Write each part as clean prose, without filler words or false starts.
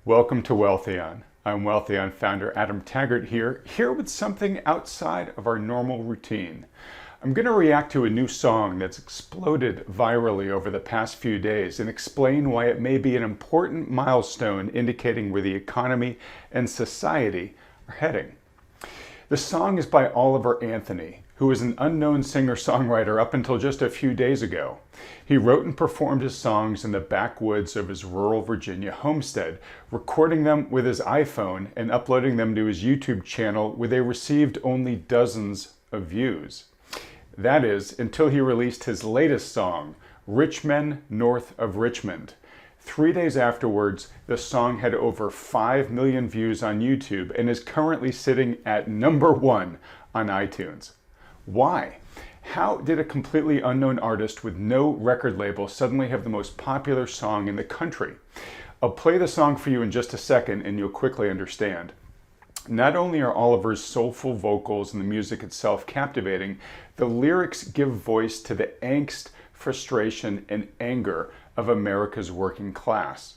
Welcome to Wealthion. I'm Wealthion founder Adam Taggart here with something outside of our normal routine. I'm going to react to a new song that's exploded virally over the past few days and explain why it may be an important milestone indicating where the economy and society are heading. The song is by Oliver Anthony, who is an unknown singer-songwriter up until just a few days ago. He wrote and performed his songs in the backwoods of his rural Virginia homestead, recording them with his iPhone and uploading them to his YouTube channel where they received only dozens of views. That is, until he released his latest song, Men North of Richmond. 3 days afterwards, the song had over 5 million views on YouTube and is currently sitting at #1 on iTunes. Why? How did a completely unknown artist with no record label suddenly have the most popular song in the country? I'll play the song for you in just a second and you'll quickly understand. Not only are Oliver's soulful vocals and the music itself captivating, the lyrics give voice to the angst, frustration, and anger of America's working class.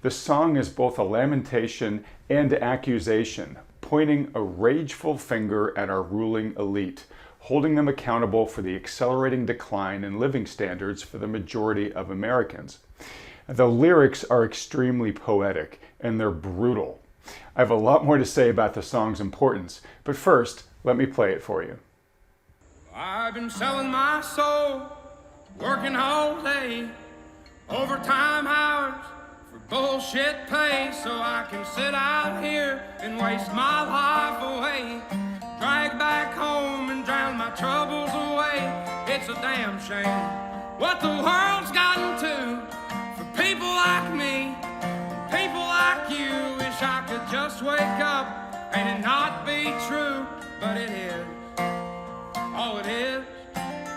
The song is both a lamentation and accusation, pointing a rageful finger at our ruling elite, holding them accountable for the accelerating decline in living standards for the majority of Americans. The lyrics are extremely poetic and they're brutal. I have a lot more to say about the song's importance, but first, let me play it for you. I've been selling my soul, working all day, overtime hours for bullshit pay, so I can sit out here and waste my life away, drag back home and drown my troubles away. It's a damn shame what the world's gotten to for people like me, people like you. Wish I could just wake up and it not be true, but it is. Oh, it is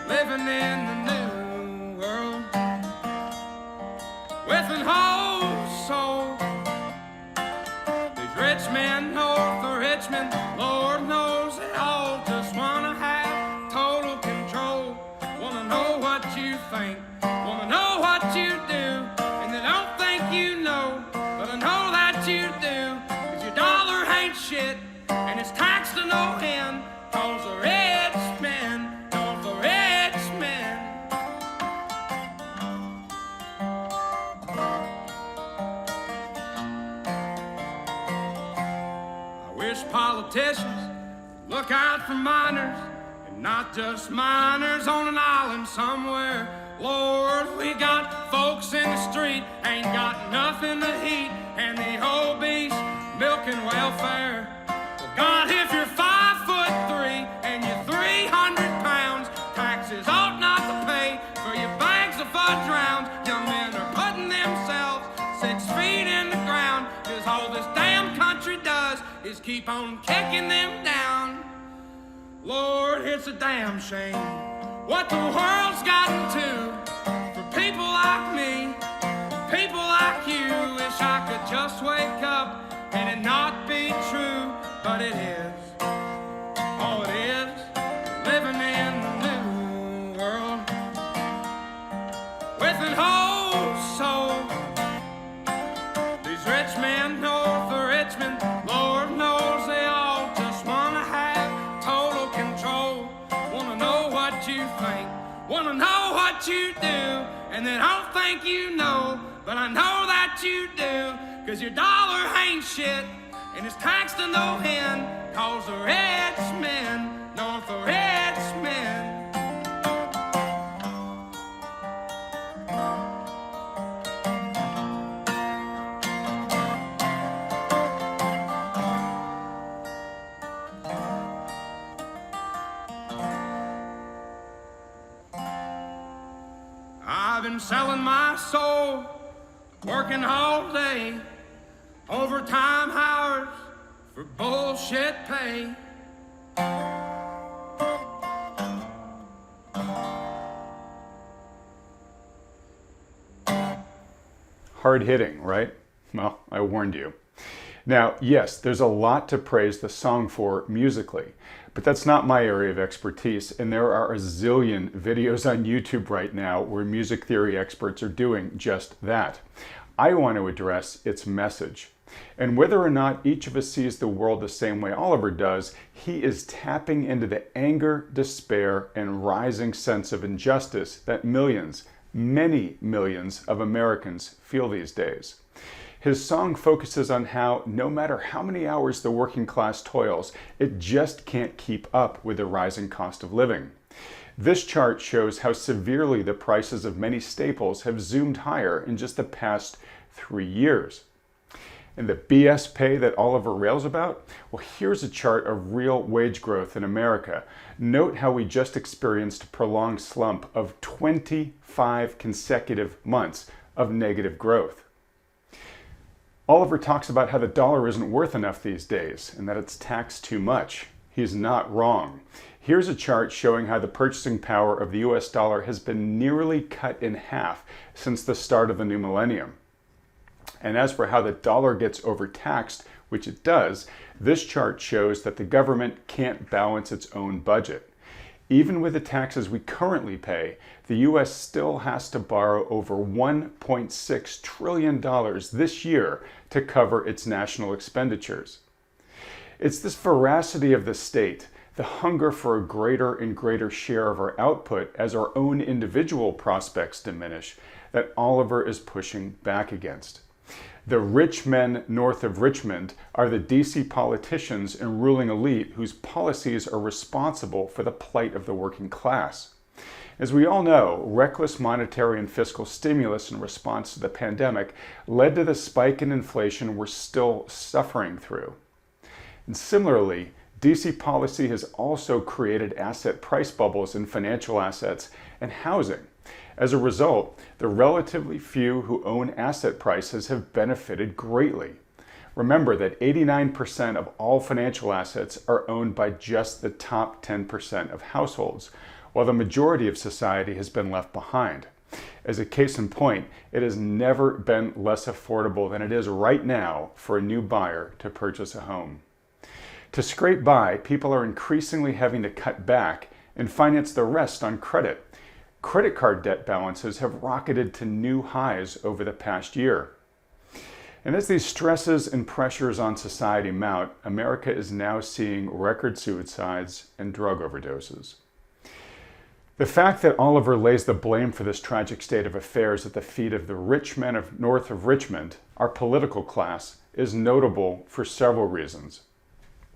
living in the new world with an whole soul. These rich men north of Richmond, Lord knows they all just wanna have total control. Wanna know what you think, wanna know what you do, and they don't think you know, but I know that you do. 'Cause your dollar ain't shit, and it's taxed to no end, 'cause the rich men north of Richmond. I wish politicians look out for miners, and not just miners on an island somewhere. Lord, we got folks in the street, ain't got nothing to eat, and the obese milking welfare. Well, God, if you're 5'3" and you're 300 pounds, taxes ought not to pay for your bags of fudge rounds. Young men are putting themselves 6 feet in the ground, 'cause all this damn country does is keep on kicking them down. Lord, it's a damn shame what the world's gotten to for people like me, people like you. Wish I could just wake up and it not be true, but it is. Oh, it is living in the new world with an whole soul. These rich men north of Richmond, Lord knows they all just wanna have total control. Wanna know what you think, wanna know what you do, and they don't think you know, but I know that you do. 'Cause your dollar ain't shit, and it's taxed to no end, 'cause the rich men north of Richmond. I've been selling my soul, working all day, overtime hours for bullshit pay. Hard hitting, right? Well, I warned you. Now, yes, there's a lot to praise the song for musically, but that's not my area of expertise, and there are a zillion videos on YouTube right now where music theory experts are doing just that. I want to address its message. And whether or not each of us sees the world the same way Oliver does, he is tapping into the anger, despair, and rising sense of injustice that millions, many millions of Americans feel these days. His song focuses on how, no matter how many hours the working class toils, it just can't keep up with the rising cost of living. This chart shows how severely the prices of many staples have zoomed higher in just the past 3 years. And the BS pay that Oliver rails about? Well, here's a chart of real wage growth in America. Note how we just experienced a prolonged slump of 25 consecutive months of negative growth. Oliver talks about how the dollar isn't worth enough these days and that it's taxed too much. He's not wrong. Here's a chart showing how the purchasing power of the US dollar has been nearly cut in half since the start of the new millennium. And as for how the dollar gets overtaxed, which it does, this chart shows that the government can't balance its own budget. Even with the taxes we currently pay, the US still has to borrow over $1.6 trillion this year to cover its national expenditures. It's this voracity of the state, the hunger for a greater and greater share of our output as our own individual prospects diminish, that Oliver is pushing back against. The rich men north of Richmond are the DC politicians and ruling elite whose policies are responsible for the plight of the working class. As we all know, reckless monetary and fiscal stimulus in response to the pandemic led to the spike in inflation we're still suffering through. And similarly, DC policy has also created asset price bubbles in financial assets and housing. As a result, the relatively few who own asset prices have benefited greatly. Remember that 89% of all financial assets are owned by just the top 10% of households, while the majority of society has been left behind. As a case in point, it has never been less affordable than it is right now for a new buyer to purchase a home. To scrape by, people are increasingly having to cut back and finance the rest on credit. Credit card debt balances have rocketed to new highs over the past year. And as these stresses and pressures on society mount, America is now seeing record suicides and drug overdoses. The fact that Oliver lays the blame for this tragic state of affairs at the feet of the rich men north of Richmond, our political class, is notable for several reasons.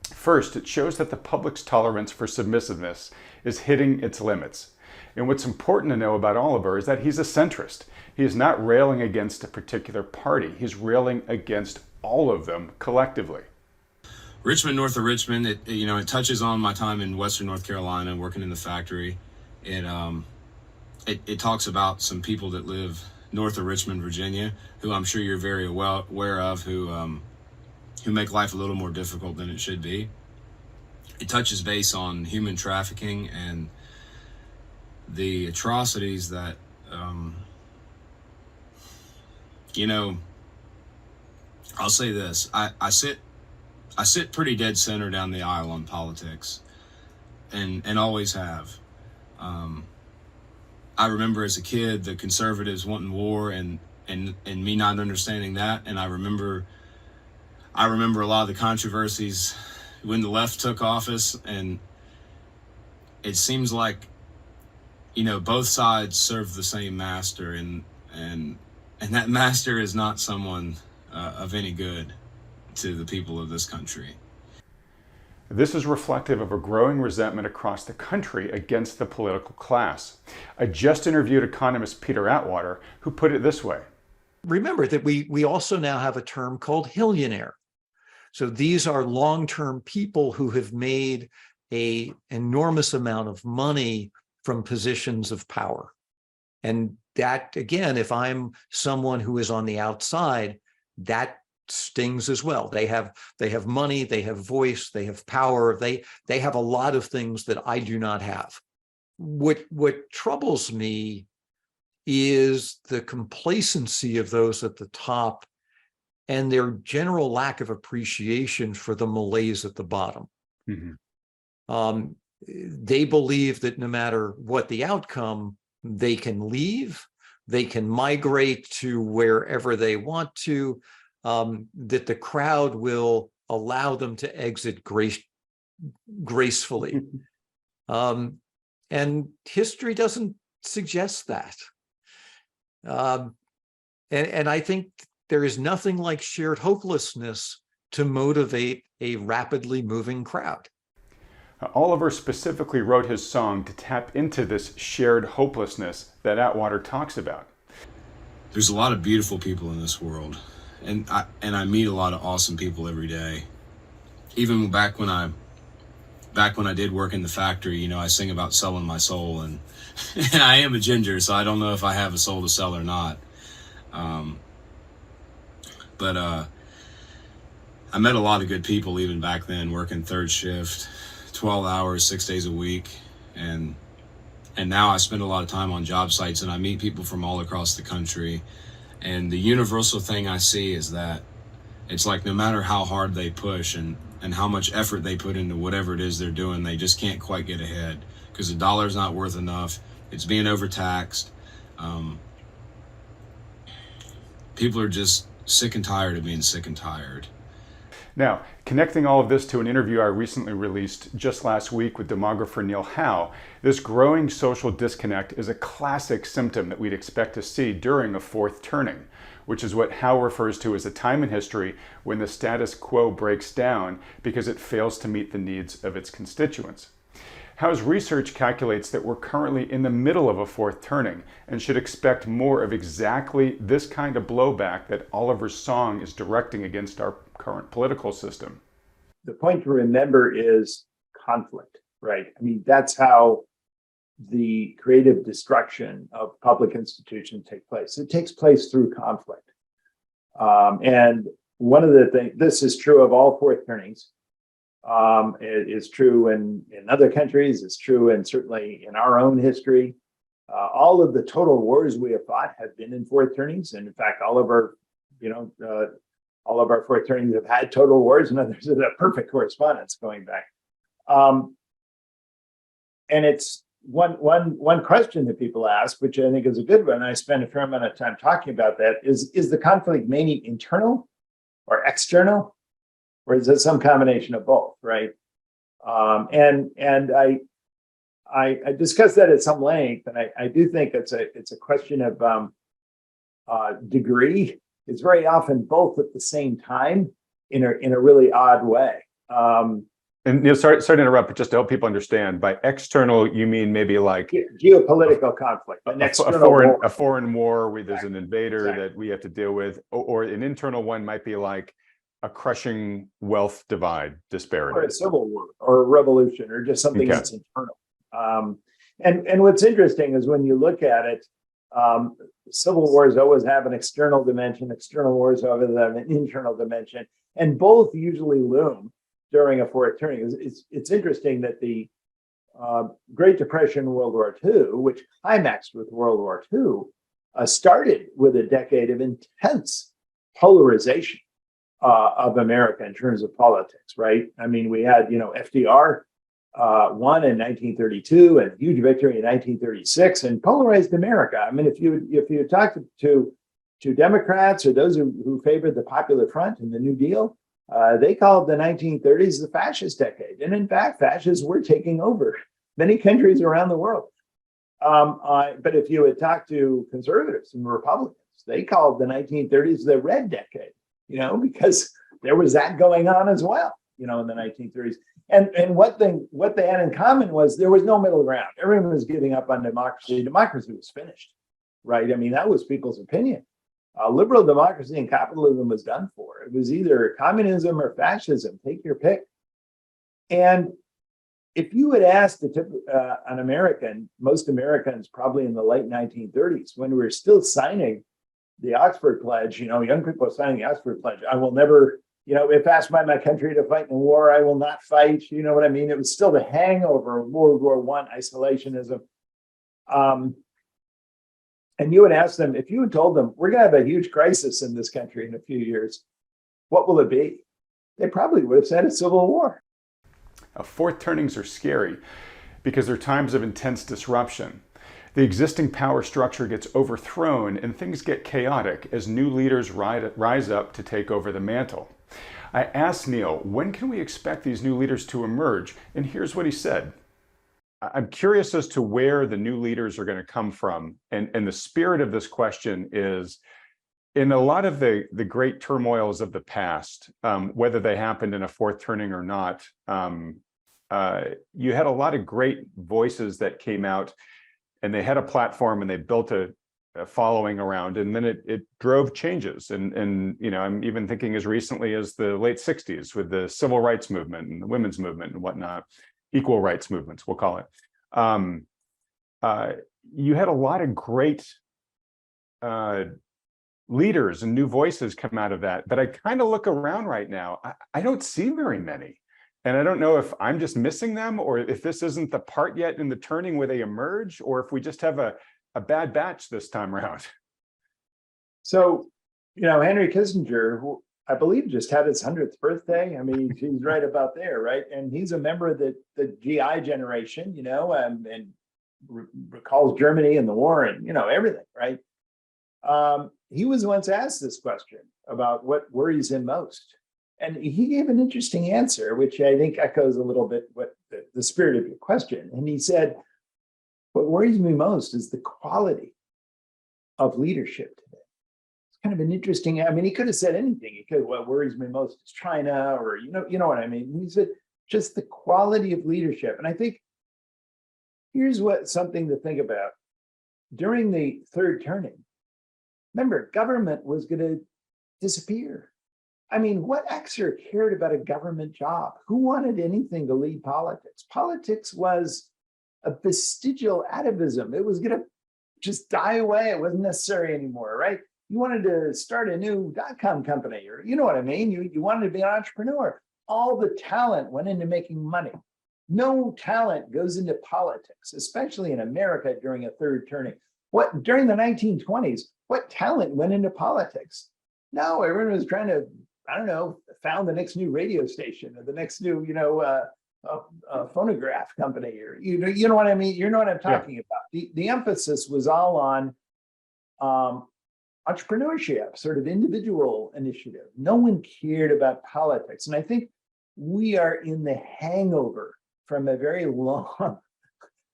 First, it shows that the public's tolerance for submissiveness is hitting its limits. And what's important to know about Oliver is that he's a centrist. He is not railing against a particular party. He's railing against all of them collectively. Richmond, north of Richmond, it touches on my time in Western North Carolina working in the factory. It talks about some people that live north of Richmond, Virginia, who I'm sure you're very well aware of, who make life a little more difficult than it should be. It touches base on human trafficking and the atrocities that, I'll say this, I sit pretty dead center down the aisle on politics and always have. I remember as a kid, the conservatives wanting war and me not understanding that. And I remember a lot of the controversies when the left took office, and it seems like, both sides serve the same master, and that master is not someone of any good to the people of this country. This is reflective of a growing resentment across the country against the political class. I just interviewed economist Peter Atwater, who put it this way. Remember that we also now have a term called hillionaire. So these are long-term people who have made an enormous amount of money from positions of power. And that, again, if I'm someone who is on the outside, that stings as well. They have money, they have voice, they have power, they have a lot of things that I do not have. What troubles me is the complacency of those at the top and their general lack of appreciation for the malaise at the bottom. Mm-hmm. They believe that no matter what the outcome, they can leave, they can migrate to wherever they want to, that the crowd will allow them to exit gracefully. And history doesn't suggest that. And I think there is nothing like shared hopelessness to motivate a rapidly moving crowd. Oliver specifically wrote his song to tap into this shared hopelessness that Atwater talks about. There's a lot of beautiful people in this world, and I meet a lot of awesome people every day. Even back when I did work in the factory, you know, I sing about selling my soul, and and I am a ginger, so I don't know if I have a soul to sell or not. But I met a lot of good people even back then, working third shift, 12 hours, 6 days a week. And now I spend a lot of time on job sites, and I meet people from all across the country. And the universal thing I see is that it's like no matter how hard they push and how much effort they put into whatever it is they're doing, they just can't quite get ahead because the dollar's not worth enough. It's being overtaxed. People are just sick and tired of being sick and tired. Now, connecting all of this to an interview I recently released just last week with demographer Neil Howe, this growing social disconnect is a classic symptom that we'd expect to see during a fourth turning, which is what Howe refers to as a time in history when the status quo breaks down because it fails to meet the needs of its constituents. Howe's research calculates that we're currently in the middle of a fourth turning and should expect more of exactly this kind of blowback that Oliver's song is directing against our current political system. The point to remember is conflict, right? I mean, that's how the creative destruction of public institutions take place. It takes place through conflict. And one of the things, this is true of all fourth turnings. It is true in other countries. It's true and certainly in our own history. All of the total wars we have fought have been in fourth turnings, and in fact, all of our fourth turnings have had total wars, and others have a perfect correspondence going back. And it's one question that people ask, which I think is a good one. I spend a fair amount of time talking about that. Is the conflict mainly internal or external? Or is it some combination of both, right? And I discussed that at some length, and I do think it's a question of degree. It's very often both at the same time in a really odd way. And Neil, sorry to interrupt, but just to help people understand, by external you mean maybe like geopolitical conflict, a foreign war where there's an invader Exactly. that we have to deal with, or an internal one might be like a crushing wealth divide disparity, or a civil war, or a revolution, or just something Okay. that's internal. And what's interesting is when you look at it, civil wars always have an external dimension. External wars always have an internal dimension, and both usually loom during a fourth turning. It's interesting that the Great Depression, World War II, which climaxed with World War II, started with a decade of intense polarization of America in terms of politics, right? I mean, we had, FDR won in 1932 and huge victory in 1936 and polarized America. I mean, if you talk to Democrats or those who favored the Popular Front and the New Deal, they called the 1930s the fascist decade. And in fact, fascists were taking over many countries around the world. But if you would talk to conservatives and Republicans, they called the 1930s the red decade, because there was that going on as well, in the 1930s. And what they had in common was there was no middle ground. Everyone was giving up on democracy. Democracy was finished, right? I mean, that was people's opinion. Liberal democracy and capitalism was done for. It was either communism or fascism. Take your pick. And if you had asked an American, most Americans probably in the late 1930s, when we were still signing the Oxford Pledge, young people are signing the Oxford Pledge. I will never, if asked by my country to fight in a war, I will not fight. You know what I mean? It was still the hangover of World War I isolationism. And you would ask them, if you had told them, we're going to have a huge crisis in this country in a few years, what will it be? They probably would have said a civil war. Fourth turnings are scary because they're times of intense disruption. The existing power structure gets overthrown and things get chaotic as new leaders rise up to take over the mantle. I asked Neil, when can we expect these new leaders to emerge? And here's what he said. I'm curious as to where the new leaders are going to come from. And the spirit of this question is, in a lot of the great turmoils of the past, whether they happened in a fourth turning or not, you had a lot of great voices that came out and they had a platform and they built a following around, and then it drove changes. And you know, I'm even thinking as recently as the late 60s with the civil rights movement and the women's movement and whatnot, equal rights movements, we'll call it. You had a lot of great leaders and new voices come out of that, but I kind of look around right now, I don't see very many. And I don't know if I'm just missing them, or if this isn't the part yet in the turning where they emerge, or if we just have a bad batch this time around. So, you know, Henry Kissinger, who I believe just had his 100th birthday. I mean, he's right about there, right? And he's a member of the GI generation, you know, and recalls Germany and the war and, you know, everything, right? He was once asked this question about what worries him most. And he gave an interesting answer, which I think echoes a little bit what the spirit of your question. And he said, what worries me most is the quality of leadership today. It's kind of an interesting, I mean, he could have said anything. He could, what worries me most is China, or, you know what I mean? He said, just the quality of leadership. And I think here's something to think about. During the third turning, remember, government was going to disappear. I mean, what actor cared about a government job? Who wanted anything to lead politics? Politics was a vestigial atavism. It was going to just die away. It wasn't necessary anymore, right? You wanted to start a new .com company, or you know what I mean? You wanted to be an entrepreneur. All the talent went into making money. No talent goes into politics, especially in America during a third turning. During the 1920s, what talent went into politics? No, everyone was trying to, I don't know, found the next new radio station or the next new, phonograph company, or you know what I mean? You know what I'm talking about. The emphasis was all on entrepreneurship, sort of individual initiative. No one cared about politics. And I think we are in the hangover from a very long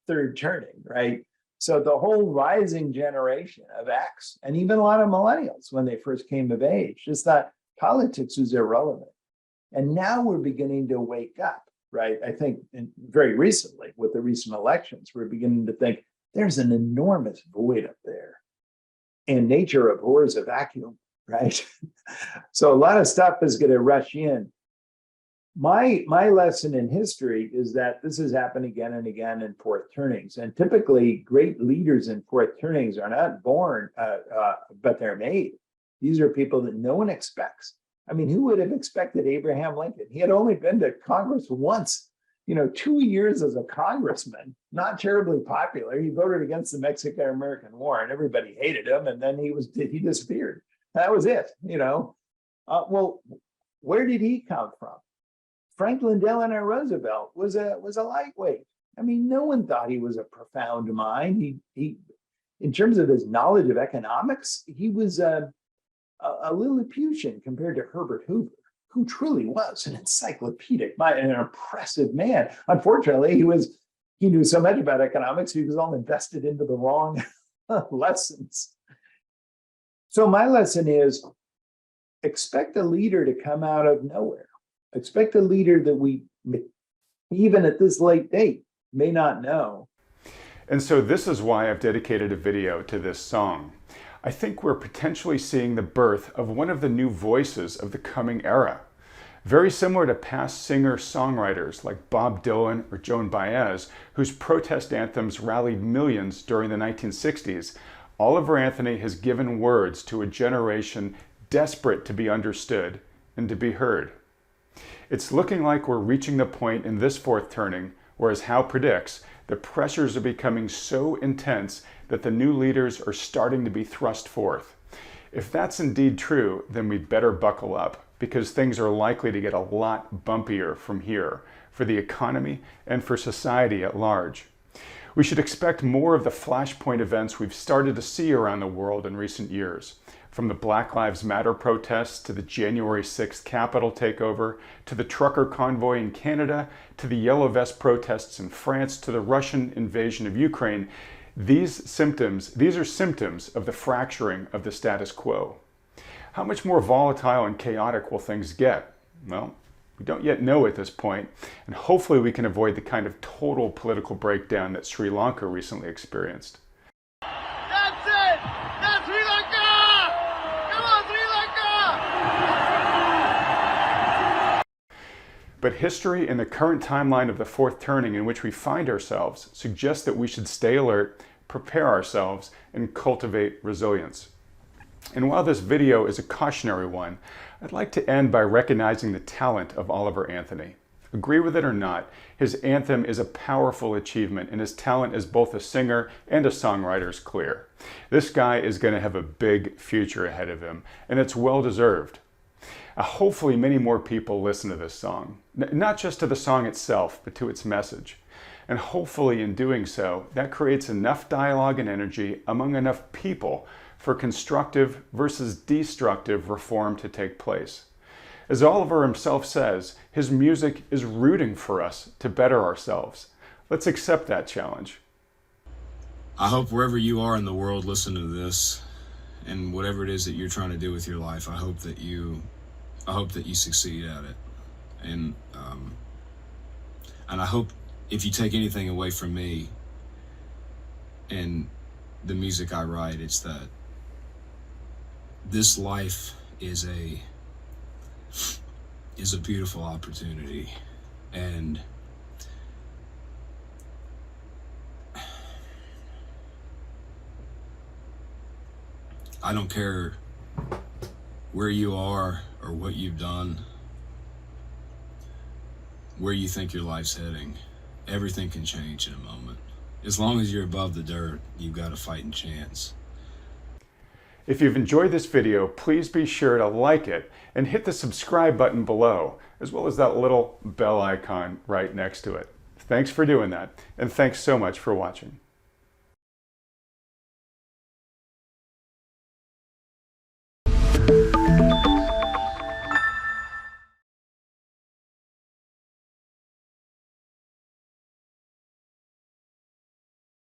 third turning, right? So the whole rising generation of X, and even a lot of millennials when they first came of age, just thought politics was irrelevant. And now we're beginning to wake up, right? I think very recently with the recent elections, we're beginning to think there's an enormous void up there. And nature abhors a vacuum, right? So a lot of stuff is going to rush in. My lesson in history is that this has happened again and again in fourth turnings. And typically great leaders in fourth turnings are not born, but they're made. These are people that no one expects. I mean, who would have expected Abraham Lincoln? He had only been to Congress once, 2 years as a congressman, not terribly popular. He voted against the Mexican-American War and everybody hated him. And then he disappeared. That was it, Well, where did he come from? Franklin Delano Roosevelt was a lightweight. I mean, no one thought he was a profound mind. He in terms of his knowledge of economics, he was a Lilliputian compared to Herbert Hoover, who truly was an encyclopedic mind and an impressive man. Unfortunately, he knew so much about economics, he was all invested into the wrong lessons. So my lesson is, expect a leader to come out of nowhere. Expect a leader that we, even at this late date, may not know. And so this is why I've dedicated a video to this song. I think we're potentially seeing the birth of one of the new voices of the coming era. Very similar to past singer-songwriters like Bob Dylan or Joan Baez, whose protest anthems rallied millions during the 1960s, Oliver Anthony has given words to a generation desperate to be understood and to be heard. It's looking like we're reaching the point in this fourth turning where, as Howe predicts, the pressures are becoming so intense that the new leaders are starting to be thrust forth. If that's indeed true, then we'd better buckle up, because things are likely to get a lot bumpier from here for the economy and for society at large. We should expect more of the flashpoint events we've started to see around the world in recent years. From the Black Lives Matter protests, to the January 6th Capitol takeover, to the trucker convoy in Canada, to the Yellow Vest protests in France, to the Russian invasion of Ukraine, these are symptoms of the fracturing of the status quo. How much more volatile and chaotic will things get? Well, we don't yet know at this point, and hopefully we can avoid the kind of total political breakdown that Sri Lanka recently experienced. That's it! That's Sri Lanka! Come on, Sri Lanka! But history and the current timeline of the fourth turning in which we find ourselves suggests that we should stay alert, prepare ourselves, and cultivate resilience. And while this video is a cautionary one, I'd like to end by recognizing the talent of Oliver Anthony. Agree with it or not, his anthem is a powerful achievement, and his talent as both a singer and a songwriter is clear. This guy is going to have a big future ahead of him, and it's well deserved. Hopefully many more people listen to this song, not just to the song itself, but to its message. And hopefully in doing so, that creates enough dialogue and energy among enough people for constructive versus destructive reform to take place. As Oliver himself says, his music is rooting for us to better ourselves. Let's accept that challenge. I hope wherever you are in the world listening to this, and whatever it is that you're trying to do with your life, I hope that you succeed at it. And I hope if you take anything away from me and the music I write, it's that this life is a beautiful opportunity, and I don't care where you are or what you've done, where you think your life's heading. Everything can change in a moment. As long as you're above the dirt, you've got a fighting chance. If you've enjoyed this video, please be sure to like it and hit the subscribe button below, as well as that little bell icon right next to it. Thanks for doing that, and thanks so much for watching.